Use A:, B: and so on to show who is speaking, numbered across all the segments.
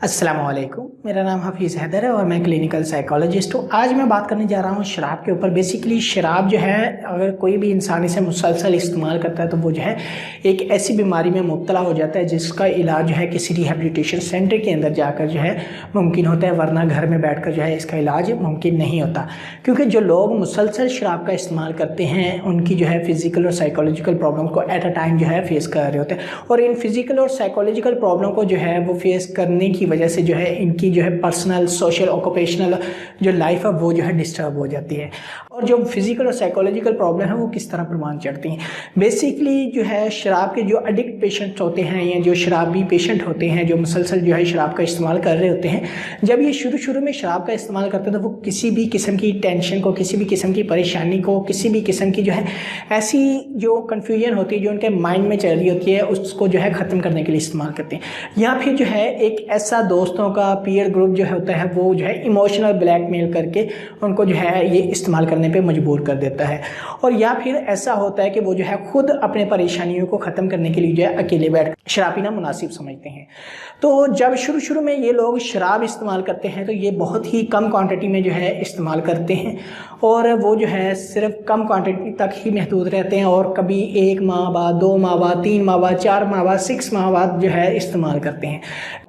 A: अस्सलामुअलैकुम, मेरा नाम हफीज़ हैदर है और मैं क्लिनिकल साइकोलॉजिस्ट हूँ। आज मैं बात करने जा रहा हूँ शराब के ऊपर। बेसिकली शराब जो है, अगर कोई भी इंसान इसे मुसलसल इस्तेमाल करता है तो वो जो है एक ऐसी बीमारी में मुब्तला हो जाता है जिसका इलाज जो है किसी रिहेबिलिटेशन सेंटर के अंदर जाकर जो है मुमकिन होता है, वरना घर में बैठ कर जो है इसका इलाज मुमकिन नहीं होता। क्योंकि जो लोग मुसलसल शराब का इस्तेमाल करते हैं उनकी जो है फ़िज़िकल और साइकोलॉजिकल प्रॉब्लम को एट अ टाइम जो है फेस कर रहे होते हैं, और इन फिज़िकल और साइकोलॉजिकल प्रॉब्लम को जो है वो फेस करने की वजह से जो है इनकी जो है पर्सनल, सोशल, ऑक्यूपेशनल जो लाइफ है वो जो है डिस्टर्ब हो जाती है। और जो फिजिकल और साइकोलॉजिकल प्रॉब्लम है वो किस तरह प्रमाण चढ़ती हैं। बेसिकली जो है शराब के जो एडिक्ट पेशेंट्स होते हैं या जो शराबी पेशेंट होते हैं जो मुसलसल जो है शराब का इस्तेमाल कर रहे होते हैं, जब ये शुरू में शराब का इस्तेमाल करते हैं तो वो किसी भी किस्म की टेंशन को, किसी भी किस्म की परेशानी को, किसी भी किस्म की जो है ऐसी जो कन्फ्यूजन होती है जो उनके माइंड में चल रही होती है उसको जो है ख़त्म करने के लिए इस्तेमाल करते हैं। या फिर जो है एक ऐसा दोस्तों का पीयर ग्रुप जो होता है वो जो है इमोशनल ब्लैकमेल करके उनको जो है ये इस्तेमाल करने पे मजबूर कर देता है। और या फिर ऐसा होता है कि वो जो है खुद अपने परेशानियों को ख़त्म करने के लिए जो है अकेले बैठ शराब पीना मुनासिब समझते हैं। तो जब शुरू में ये लोग शराब इस्तेमाल करते हैं तो ये बहुत ही कम क्वांटिटी में जो है इस्तेमाल करते हैं, और वो जो है सिर्फ कम क्वांटिटी तक ही महदूद रहते हैं, और कभी 1 माह बाद, 2 माह बाद, 3 माह बाद, 4 माह बाद, 6 माह बाद जो है इस्तेमाल करते हैं।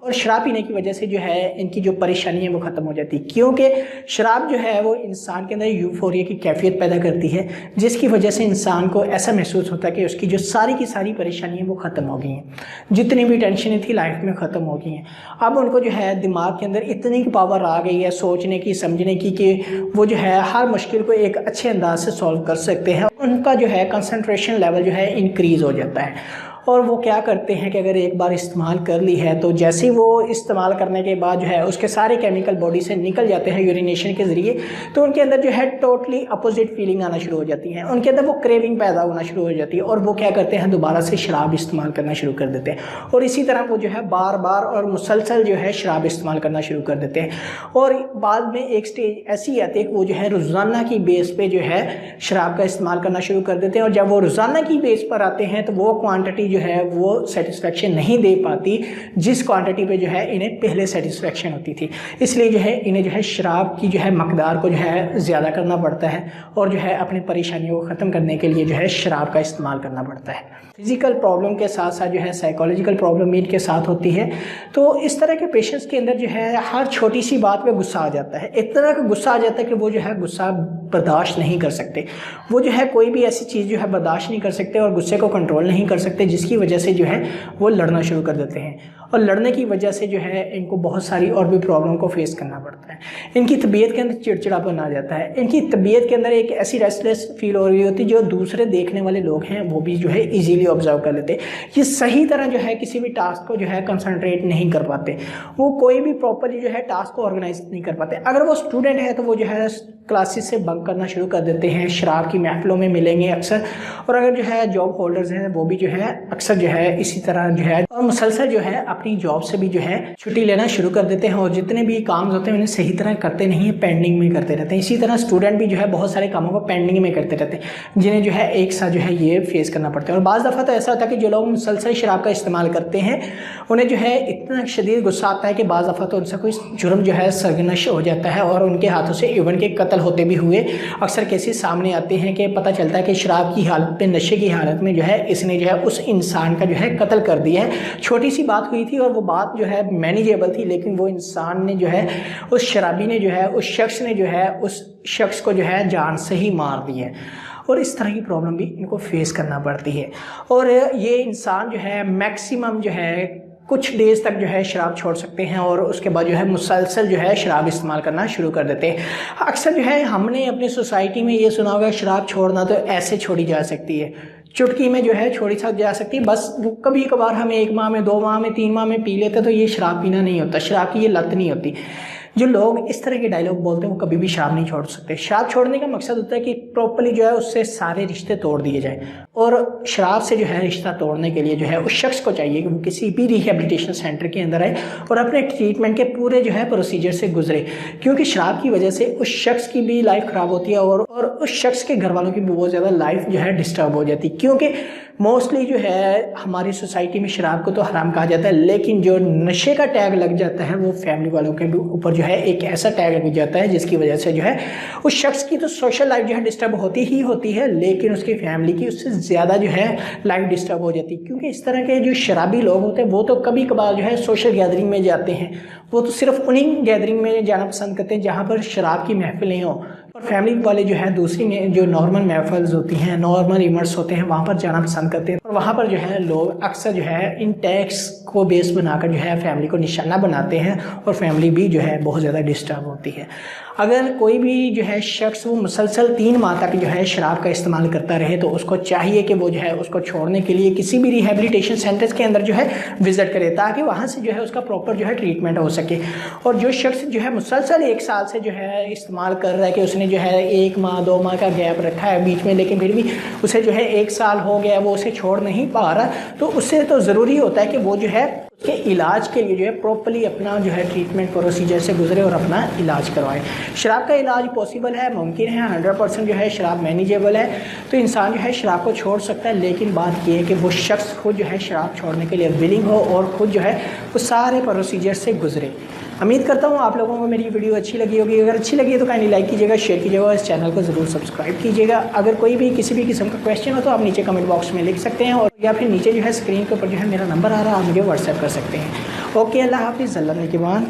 A: और शराब पीने की वजह से जो है इनकी जो परेशानी है वो ख़त्म हो जाती है, क्योंकि शराब जो है वो इंसान के अंदर यूफोरिया की कैफियत पैदा करती है, जिसकी वजह से इंसान को ऐसा महसूस होता है कि उसकी जो सारी की सारी परेशानियाँ वो ख़त्म हो गई हैं, जितनी भी टेंशनें थी लाइफ में ख़त्म हो गई हैं। अब उनको जो है दिमाग के अंदर इतनी पावर आ गई है सोचने की, समझने की, कि वो जो है हर मुश्किल को एक अच्छे अंदाज से सॉल्व कर सकते हैं। उनका जो है कंसंट्रेशन लेवल जो है इंक्रीज़ हो जाता है। और वो क्या करते हैं कि अगर एक बार इस्तेमाल कर ली है तो जैसे ही वो इस्तेमाल करने के बाद जो है उसके सारे केमिकल बॉडी से निकल जाते हैं यूरिनेशन के ज़रिए, तो उनके अंदर जो है टोटली अपोजिट फीलिंग आना शुरू हो जाती है। उनके अंदर वो क्रेविंग पैदा होना शुरू हो जाती है और वो क्या करते हैं, दोबारा से शराब इस्तेमाल करना शुरू कर देते हैं। और इसी तरह वो जो है बार बार और मुसलसल जो है शराब इस्तेमाल करना शुरू कर देते हैं। और बाद में एक स्टेज ऐसी आती है कि वो जो है रोज़ाना की बेस पे जो है शराब का इस्तेमाल करना शुरू कर देते हैं। और जब वो रोज़ाना की बेस पर आते हैं तो वो क्वांटिटी जो है वो सेटिस्फेक्शन नहीं दे पाती जिस क्वांटिटी पे जो है इन्हें पहले सेटिस्फेक्शन होती थी। इसलिए जो है इन्हें जो है शराब की जो है मकदार को जो है ज़्यादा करना पड़ता है और जो है अपनी परेशानियों को ख़त्म करने के लिए जो है शराब का इस्तेमाल करना पड़ता है। फिजिकल प्रॉब्लम के साथ साथ जो है साइकोलॉजिकल प्रॉब्लम भी इनके साथ होती है। तो इस तरह के पेशेंट्स के अंदर जो है हर छोटी सी बात पे गुस्सा आ जाता है, इतना का गुस्सा आ जाता है कि वो जो है गुस्सा बर्दाश्त नहीं कर सकते। वो जो है कोई भी ऐसी चीज़ जो है बर्दाश्त नहीं कर सकते और गुस्से को कंट्रोल नहीं कर सकते, जिसकी वजह से जो है वो लड़ना शुरू कर देते हैं। और लड़ने की वजह से जो है इनको बहुत सारी और भी प्रॉब्लम को फेस करना पड़ता है। इनकी तबीयत के अंदर चिड़चिड़ापन आ जाता है, इनकी तबीयत के अंदर एक ऐसी रेस्टलेस फील हो रही होती है जो दूसरे देखने वाले लोग हैं वो भी जो है इजीली ऑब्जर्व कर लेते हैं। ये सही तरह जो है किसी भी टास्क को जो है कंसंट्रेट नहीं कर पाते, वो कोई भी प्रॉपरली जो है टास्क को ऑर्गेनाइज नहीं कर पाते। अगर वो स्टूडेंट है तो वो जो है क्लासेस से बंक करना शुरू कर देते हैं, शराब की महफिलों में मिलेंगे अक्सर। और अगर जो है जॉब होल्डर्स हैं वो भी जो है अक्सर जो है इसी तरह जो है और मुसलसल जो है अपनी जॉब से भी जो है छुट्टी लेना शुरू कर देते हैं और जितने भी काम होते हैं उन्हें सही तरह करते नहीं है, पेंडिंग में करते रहते हैं। इसी तरह स्टूडेंट भी जो है बहुत सारे कामों को पेंडिंग में करते रहते हैं, जिन्हें जो है एक साथ जो है ये फेस करना पड़ता है। और बाज़ दफ़ा तो ऐसा होता है कि जो लोग मुसलसल शराब का इस्तेमाल करते हैं उन्हें जो है इतना शदीद गुस्सा आता है कि बाज़ दफ़ा तो उनसे कोई जुर्म जो है सरगनश हो जाता है और उनके हाथों से इवन के कत्ल होते भी हुए अक्सर केसेस सामने आते हैं कि पता चलता है कि शराब की हालत में, नशे की हालत में जो है इसने जो है उस इंसान का जो है कत्ल कर दिया है। छोटी सी बात हुई थी और वो बात जो है मैनेजेबल थी, लेकिन वो इंसान ने जो है उस शराबी ने जो है उस शख्स ने जो है उस शख्स को जो है जान से ही मार दिया। और इस तरह की प्रॉब्लम भी इनको फेस करना पड़ती है। और ये इंसान जो है मैक्सिमम जो है कुछ डेज तक जो है शराब छोड़ सकते हैं और उसके बाद जो है मुसलसल जो है शराब इस्तेमाल करना शुरू कर देते हैं। अक्सर जो है हमने अपनी सोसाइटी में ये सुना होगा शराब छोड़ना तो ऐसे छोड़ी जा सकती है, चुटकी में जो है छोड़ी जा सकती है, बस कभी कभार हम 1 माह में, 2 माह में, 3 माह में पी लेते तो ये शराब पीना नहीं होता, शराब की ये लत नहीं होती। जो लोग इस तरह के डायलॉग बोलते हैं वो कभी भी शराब नहीं छोड़ सकते। शराब छोड़ने का मकसद होता है कि प्रॉपर्ली जो है उससे सारे रिश्ते तोड़ दिए जाए। और शराब से जो है रिश्ता तोड़ने के लिए जो है उस शख्स को चाहिए कि वो किसी भी रिहेबिलिटेशन सेंटर के अंदर आए और अपने ट्रीटमेंट के पूरे जो है प्रोसीजर से गुजरे, क्योंकि शराब की वजह से उस शख्स की भी लाइफ ख़राब होती है और उस शख्स के घर वालों की भी बहुत ज़्यादा लाइफ जो है डिस्टर्ब हो जाती है। क्योंकि मोस्टली जो है हमारी सोसाइटी में शराब को तो हराम कहा जाता है, लेकिन जो नशे का टैग लग जाता है वो फैमिली वालों के ऊपर जो है एक ऐसा टैग लग जाता है जिसकी वजह से जो है उस शख्स की तो सोशल लाइफ जो है डिस्टर्ब होती ही होती है, लेकिन उसकी फैमिली की उससे ज़्यादा जो है लाइफ डिस्टर्ब हो जाती है। क्योंकि इस तरह के जो शराबी लोग होते हैं वो तो कभी कभार जो है सोशल गैदरिंग में जाते हैं, वो तो सिर्फ उन्हीं गैदरिंग में जाना पसंद करते हैं जहाँ पर शराब की महफिलें हों, और फैमिली वाले जो है दूसरी में जो नॉर्मल महफिल्स होती हैं, नॉर्मल इवेंट्स होते हैं, वहाँ पर जाना पसंद करते हैं। और वहाँ पर जो है लोग अक्सर जो है इन टैक्स को बेस बनाकर जो है फैमिली को निशाना बनाते हैं और फैमिली भी जो है बहुत ज़्यादा डिस्टर्ब होती है। अगर कोई भी जो है शख्स वो मुसलसल 3 माह तक जो है शराब का इस्तेमाल करता रहे तो उसको चाहिए कि वो जो है उसको छोड़ने के लिए किसी भी रिहेबिलिटेशन सेंटर्स के अंदर जो है विजिट करे, ताकि वहाँ से जो है उसका प्रॉपर जो है ट्रीटमेंट हो सके। और जो शख्स जो है मुसलसल 1 साल से जो है इस्तेमाल कर रहा है, कि उसने जो है 1 माह 2 माह का गैप रखा है बीच में, लेकिन फिर भी उसे जो है 1 साल हो गया वो उसे छोड़ नहीं पा रहा, तो उससे तो ज़रूरी होता है कि वो जो है उसके इलाज के लिए जो है प्रॉपर्ली अपना जो है ट्रीटमेंट प्रोसीजर से गुजरे और अपना इलाज करवाएं। शराब का इलाज पॉसिबल है, मुमकिन है, 100% जो है शराब मैनेजेबल है, तो इंसान जो है शराब को छोड़ सकता है। लेकिन बात यह है कि वो शख्स खुद जो है शराब छोड़ने के लिए विलिंग हो और ख़ुद जो है वो सारे प्रोसीजर से गुजरे। उम्मीद करता हूँ आप लोगों को मेरी वीडियो अच्छी लगी होगी। अगर अच्छी लगी है तो काइंडली लाइक कीजिएगा, शेयर कीजिएगा और इस चैनल को ज़रूर सब्सक्राइब कीजिएगा। अगर कोई भी किसी भी किस्म का क्वेश्चन हो तो आप नीचे कमेंट बॉक्स में लिख सकते हैं, और या फिर नीचे जो है स्क्रीन के ऊपर जो है मेरा नंबर आ रहा है, आप मुझे व्हाट्सएप कर सकते हैं। ओके, अल्लाह हाफिज़, अल्लाह निगहबान।